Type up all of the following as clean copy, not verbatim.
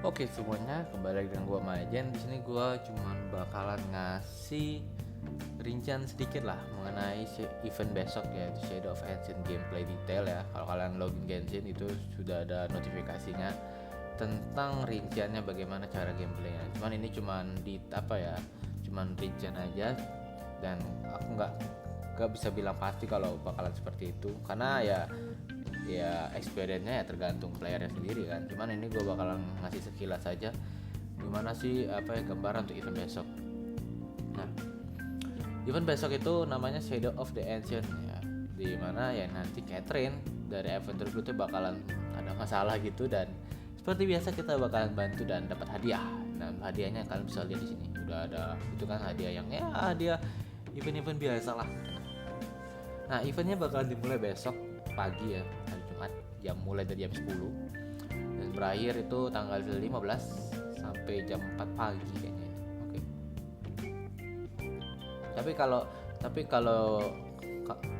Oke semuanya, kembali lagi dengan gua Majen. Di sini gua cuman bakalan ngasih rincian sedikit lah mengenai event besok, yaitu Shadow of Ancient gameplay detail ya. Kalau kalian login Genshin itu sudah ada notifikasinya tentang rinciannya bagaimana cara gameplaynya. Cuman ini cuman di apa ya, cuman rincian aja, dan aku nggak bisa bilang pasti kalau bakalan seperti itu karena ya experience-nya ya tergantung playernya sendiri kan. Cuman ini gue bakalan ngasih sekilas saja gimana sih apa ya gambaran untuk event besok. Nah, event besok itu namanya Shadow of the Ancient ya, di mana ya nanti Catherine dari Adventure Blue tuh bakalan ada masalah gitu, dan seperti biasa kita bakalan bantu dan dapat hadiah. Nah, hadiahnya kalian bisa lihat di sini udah ada, itu kan hadiah yang ya hadiah event-event biasa lah. Nah, eventnya bakalan dimulai besok pagi ya, hari Jumat, mulai dari jam 10 dan berakhir itu tanggal 15 sampai jam 4 pagi kayaknya. Oke. Tapi kalau tapi kalau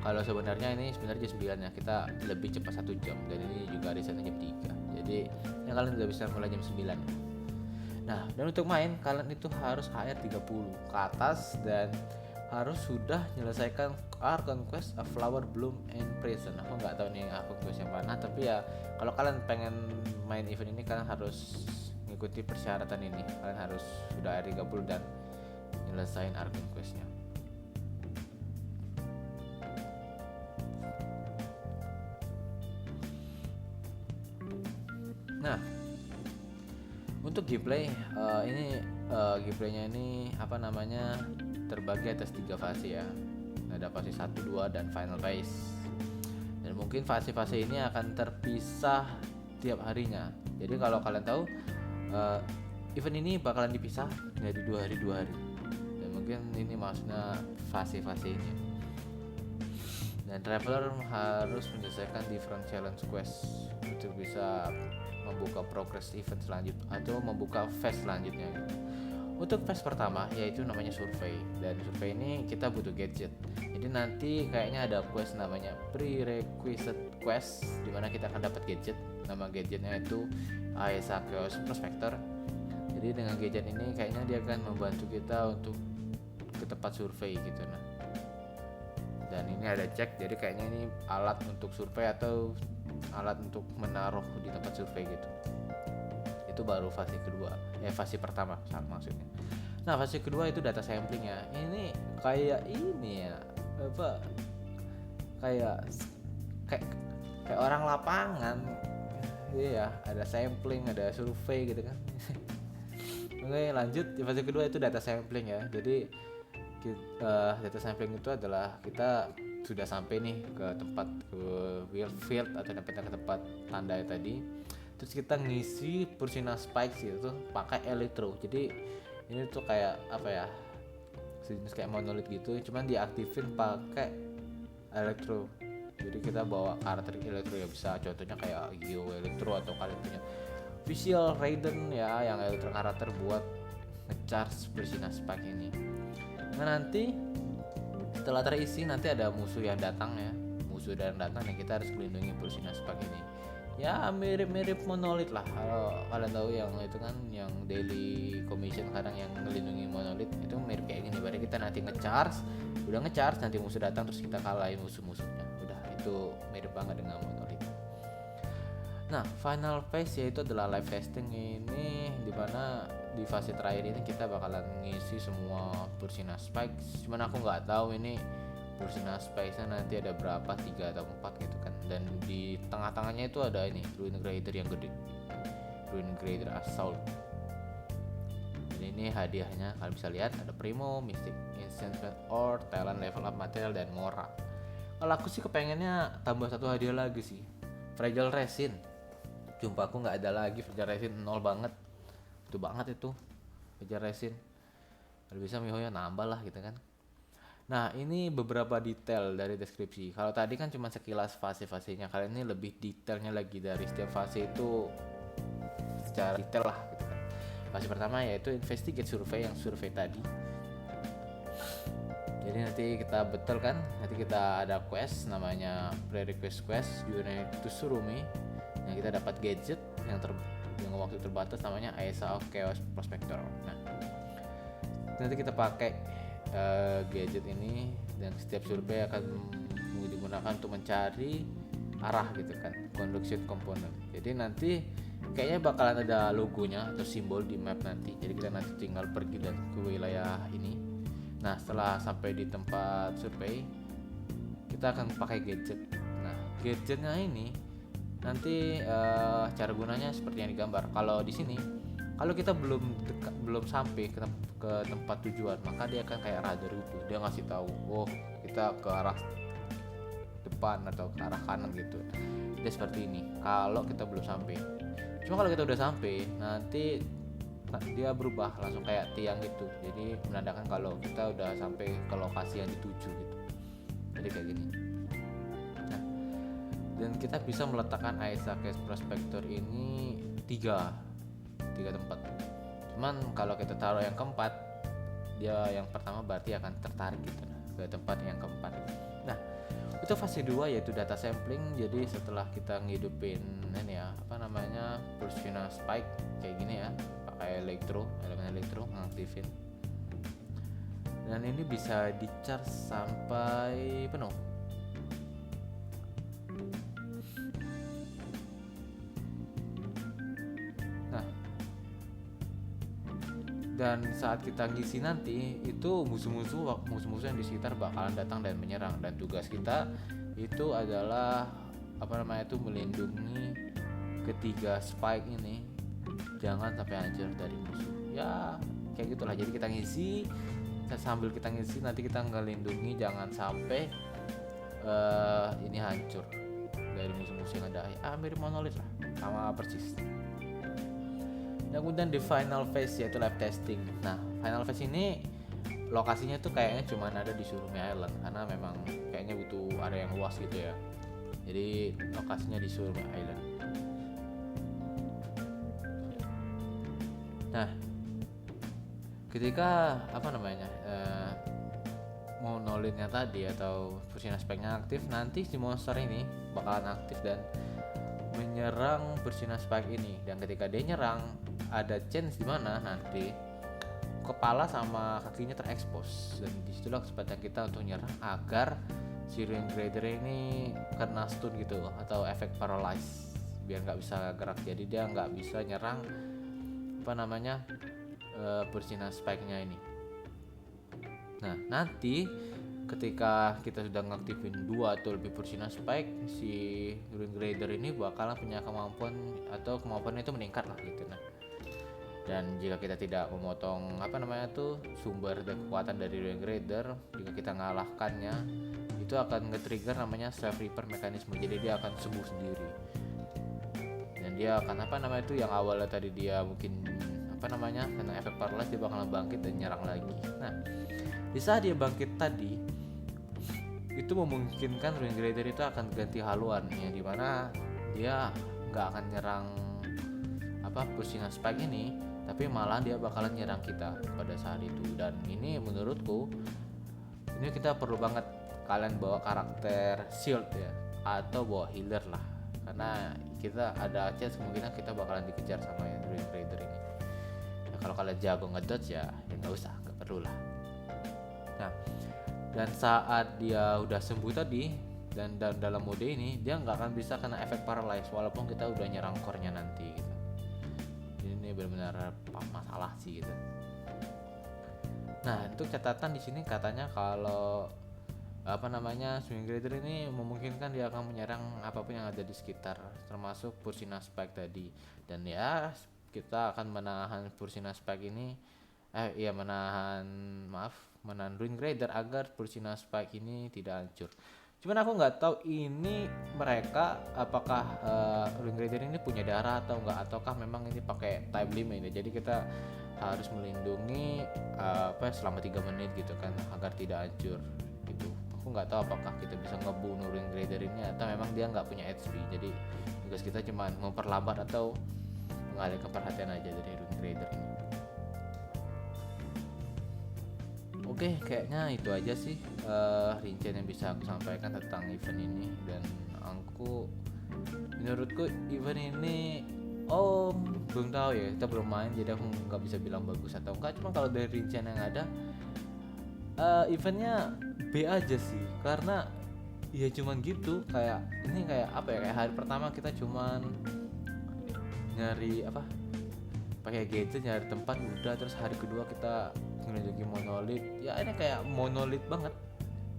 kalau sebenarnya ini sebenarnya jam 9 ya, kita lebih cepat 1 jam, dan ini juga risetnya jam 3. Jadi ya kalian udah bisa mulai jam 9 ya. Nah, dan untuk main kalian itu harus HR 30 ke atas dan harus sudah menyelesaikan Archon Quest A Flower Bloom and Prison. Aku nggak tahu nih Archon Quest yang mana, tapi ya kalau kalian pengen main event ini kalian harus mengikuti persyaratan ini. Kalian harus sudah HR 30 dan nyelesain Archon Questnya. Nah, untuk gameplay gameplaynya ini apa namanya terbagi atas 3 fase ya. Ada fase 1, 2 dan final phase. Dan mungkin fase-fase ini akan terpisah tiap harinya. Jadi kalau kalian tahu event ini bakalan dipisah jadi 2 hari 2 hari. Dan mungkin ini maksudnya fase-fase ini. Dan traveler harus menyelesaikan different challenge quest untuk bisa membuka progress event selanjutnya atau membuka phase selanjutnya gitu. Untuk phase pertama yaitu namanya survei, dan survei ini kita butuh gadget. Jadi nanti kayaknya ada quest namanya prerequisite quest di mana kita akan dapat gadget. Nama gadgetnya itu Aesa Chaos Prospector. Jadi dengan gadget ini kayaknya dia akan membantu kita untuk ke tempat survei gitu. Nah, dan ini ada cek, jadi kayaknya ini alat untuk survei atau alat untuk menaruh di tempat survei gitu. Itu baru fase kedua, fase pertama maksudnya. Nah, fase kedua itu data sampling ya. Ini kayak ini ya, apa kayak kayak kayak orang lapangan. Iya, ada sampling, ada survei gitu kan. Oke, lanjut di fase kedua itu data sampling ya. Jadi data sampling itu adalah kita sudah sampai nih ke tempat, ke field atau ke tempat tanda tadi, terus kita ngisi Pursina Spikes gitu pakai elektro. Jadi ini tuh kayak apa ya, sejenis kayak monolith gitu, cuman diaktifin pakai elektro. Jadi kita bawa karakter elektro ya, bisa contohnya kayak Geo Elektro, atau kalian punya Visual Raiden ya yang elektro karakter buat ngecharge Pursina Spike ini. Nah, nanti setelah terisi nanti ada musuh yang datang ya, dan kita harus melindungi Pursina Spike ini. Ya mirip-mirip monolith lah, kalau kalian tahu yang itu kan yang daily commission kadang yang melindungi monolith itu mirip kayak gini. Berarti kita nanti udah ngecharge nanti musuh datang terus kita kalahin musuhnya. Udah, itu mirip banget dengan monolith. Nah, final phase yaitu adalah live testing ini, dimana di fase terakhir ini kita bakalan ngisi semua Pursina Spikes. Cuman aku nggak tahu ini Pursina Spikesnya nanti ada berapa, 3 atau 4 gitu kan. Dan di tengah-tengahnya itu ada ini Ruin Grader yang gede, Ruin Grader Assault. Dan ini hadiahnya kalian bisa lihat ada Primo, Mystic Enchantment Ore, Talent Level Up Material, dan Mora. Kalau aku sih kepengennya tambah 1 hadiah lagi sih, Fragile Resin. Jumpa aku nggak ada lagi Fragile Resin, 0 banget. Itu banget itu Fragile Resin. Kalau bisa Mihoyo nambah lah gitu kan. Nah, ini beberapa detail dari deskripsi. Kalau tadi kan cuma sekilas fase-fasenya, kali ini lebih detailnya lagi dari setiap fase itu secara detail lah gitu kan. Fase pertama yaitu investigate survei, yang survei tadi. Jadi nanti kita betul kan, nanti kita ada quest namanya prerequisite quest, you need to Surumi, yang kita dapat gadget yang dengan waktu terbatas namanya Aesa of Chaos Prospector. Nah, nanti kita pakai gadget ini dan setiap survei akan digunakan untuk mencari arah gitu kan, conduction component. Jadi nanti kayaknya bakalan ada logonya atau simbol di map nanti. Jadi kita nanti tinggal pergi dan ke wilayah ini. Nah, setelah sampai di tempat survei, kita akan pakai gadget. Nah, gadgetnya ini nanti cara gunanya seperti yang digambar. Kalau di sini, kalau kita belum sampai ke tempat tujuan, maka dia akan kayak radar itu. Dia ngasih tahu, oh kita ke arah depan atau ke arah kanan gitu. Dia seperti ini. Kalau kita belum sampai. Cuma kalau kita udah sampai, nanti dia berubah langsung kayak tiang gitu. Jadi menandakan kalau kita udah sampai ke lokasi yang dituju gitu. Jadi kayak gini. Nah, dan kita bisa meletakkan Aesa Chaos Prospector ini tiga tempat. Cuman kalau kita taruh yang keempat, dia yang pertama berarti akan tertarik gitu ke tempat yang keempat. Nah, itu fase 2 yaitu data sampling. Jadi setelah kita ngidupin ini ya, Pulsina Spike kayak gini ya, pakai elemen elektro ngaktifin. Dan ini bisa di-charge sampai penuh. Nah, dan saat kita ngisi nanti itu musuh-musuh yang di sekitar bakalan datang dan menyerang, dan tugas kita itu adalah melindungi ketiga spike ini jangan sampai hancur dari musuh ya, kayak gitulah. Jadi kita ngisi, sambil kita ngisi nanti kita ngelindungi jangan sampai ini hancur dari musuh-musuh yang ada. Mirip monolith lah, sama persis. Dan kemudian di final phase yaitu lab testing. Nah, final phase ini lokasinya tuh kayaknya cuma ada di Surumi Island karena memang kayaknya butuh area yang luas gitu ya. Jadi lokasinya di Surumi Island. Nah, ketika monolithnya tadi atau Pulsina Spike-nya aktif, nanti si monster ini bakalan aktif dan menyerang Pulsina Spike ini. Dan ketika dia nyerang, ada chance di mana nanti kepala sama kakinya terekspos, dan disitulah kesempatan kita untuk nyerang agar si Ruin Grader ini kena stun gitu atau efek paralyze biar nggak bisa gerak. Jadi dia nggak bisa nyerang Pulsina Spike-nya ini. Nah, nanti ketika kita sudah ngaktifin 2 atau lebih Pulsina Spike, si Ruin Grader ini bakalan punya kemampuannya itu meningkat lah gitu. Nah, dan jika kita tidak memotong sumber dan kekuatan dari Ruin Grader, jika kita ngalahkannya, itu akan nge-trigger namanya self repair mekanisme. Jadi dia akan sembuh sendiri. Dan dia akan yang awalnya tadi dia mungkin kena efek paralysis, dia bakalan bangkit dan nyerang lagi. Nah, di saat dia bangkit tadi, itu memungkinkan Ruin Grader itu akan ganti haluan ya, dimana dia nggak akan nyerang Pulsina Spike ini, tapi malah dia bakalan nyerang kita pada saat itu. Dan ini menurutku ini kita perlu banget kalian bawa karakter shield ya, atau bawa healer lah, karena kita ada chance kemungkinan kita bakalan dikejar sama Ruin Grader ini. Nah, kalau kalian jago ngedodge ya nggak usah, nggak perlu lah. Nah, dan saat dia udah sembuh tadi dan dalam mode ini, dia nggak akan bisa kena efek paralyze walaupun kita udah nyerang core-nya nanti gitu. Ini benar-benar masalah sih gitu. Nah, untuk catatan di sini katanya kalau Ruin Grader ini memungkinkan dia akan menyerang apapun yang ada di sekitar, termasuk Pulsina Spike tadi. Dan ya kita akan menahan Pulsina Spike ini menahan Ruin Grader agar Pulsina Spike ini tidak hancur. Cuman aku nggak tahu ini mereka apakah Ruin Grader ini punya darah atau enggak, ataukah memang ini pakai time limit ya. Jadi kita harus melindungi selama 3 menit gitu kan agar tidak hancur gitu. Aku nggak tahu apakah kita bisa ngebunuh Ruin Grader ini atau memang dia nggak punya HP. Jadi tugas kita cuma memperlambat atau mengalihkan perhatian aja dari Ruin Grader ini. Oke, kayaknya itu aja sih rincian yang bisa aku sampaikan tentang event ini. Dan menurutku event ini Oh, belum tahu ya, kita belum main jadi aku nggak bisa bilang bagus atau enggak. Cuma kalau dari rincian yang ada, eventnya B aja sih, karena ya cuman gitu. Kayak ini kayak apa ya, kayak hari pertama kita cuman nyari apa, pakai gadget nyari tempat udah, terus hari kedua kita ngelunjukin monolit. Ya ini kayak monolit banget,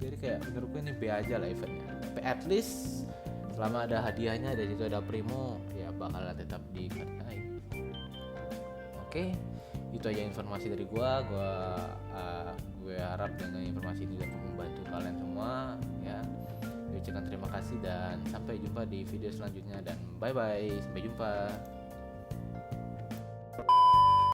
jadi kayak menurutku ini B aja lah eventnya. Tapi at least selama ada hadiahnya, dari situ ada primo, ya bakalan tetap dihargai. Oke, itu aja informasi dari gue harap dengan informasi ini dapat membantu kalian semua ya. Ucapkan terima kasih dan sampai jumpa di video selanjutnya, dan bye bye, sampai jumpa.